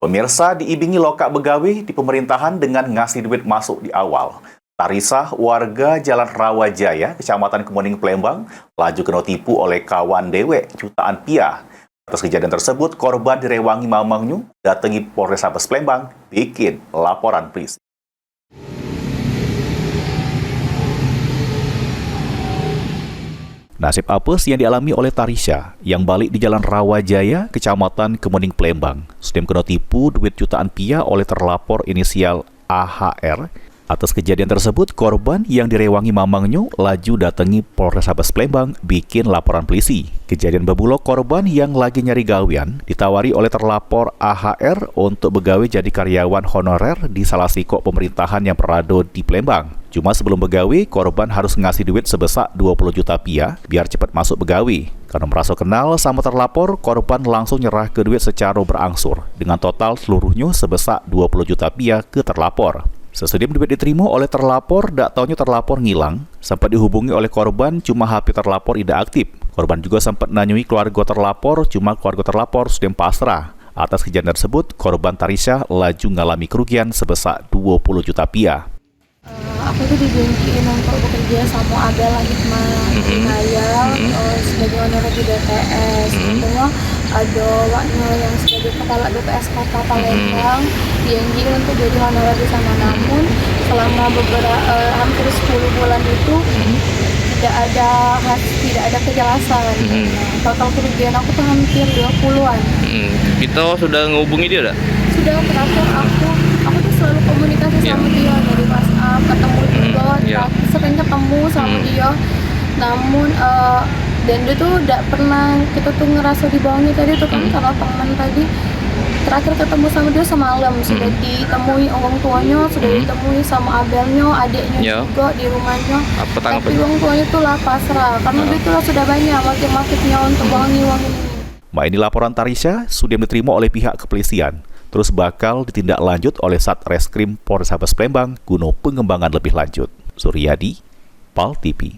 Pemirsa, diibingi lokak begawi di pemerintahan dengan ngasih duit masuk di awal. Tarisa, warga Jalan Rawajaya, Kecamatan Kemuning, Palembang, laju kena tipu oleh kawan dewek jutaan piah. Atas kejadian tersebut, korban direwangi mamangnya, datangi Polrestabes Palembang, bikin laporan polisi. Nasib apes yang dialami oleh Tarisha yang balik di Jalan Rawajaya, Kecamatan Kemuning, Palembang. Sudah kena tipu duit jutaan piah oleh terlapor inisial AHR. Atas kejadian tersebut, korban yang direwangi mamangnya laju datangi Polrestabes Palembang bikin laporan polisi. Kejadian berbulok korban yang lagi nyari gawean ditawari oleh terlapor AHR untuk begawe jadi karyawan honorer di salah sikok pemerintahan yang berada di Palembang. Cuma sebelum begawe, korban harus ngasih duit sebesar 20 juta piah biar cepat masuk begawe. Karena merasa kenal sama terlapor, korban langsung nyerah ke duit secara berangsur dengan total seluruhnya sebesar 20 juta piah ke terlapor. Sesudah duit diterima oleh terlapor, dak taunya terlapor ngilang. Sempat dihubungi oleh korban, cuma HP terlapor tidak aktif. Korban juga sempat nanyui keluarga terlapor, cuma keluarga terlapor sudah pasrah. Atas kejadian tersebut, korban Tarisha laju mengalami kerugian sebesar 20 juta piah. Aku tuh dijanjiin untuk bekerja sama Abel Hikmah Inayal sebagai honorer di DPS. Kedua ada waknya yang sebagai kepala DPS Kota Palembang dijanjiin untuk jadi honorer di sana. Namun selama beberapa hampir 10 bulan itu tidak ada kejelasan. Total kerugian aku tuh hampir 20-an. Kita sudah menghubungi dia enggak? Sudah, terakhir aku tuh selalu komunikasi sama dia dari WhatsApp, ketemu juga, sering ketemu sama dia. Namun dan dia tuh tidak pernah kita tuh ngerasa dibohongi tadi tuh kan karena teman tadi. Terakhir ketemu sama dia semalam, sudah ditemui orang tuanya, sudah ditemui sama Abelnya, adiknya juga di rumahnya. Tapi orang tuanya tuh lah pasrah karena dia tuh sudah banyak motif-motifnya untuk bohongi uang ini. Ini laporan Tarisha sudah diterima oleh pihak kepolisian. Terus bakal ditindaklanjut oleh Satreskrim Polrestabes Palembang guna pengembangan lebih lanjut. Suryadi, PAL TV.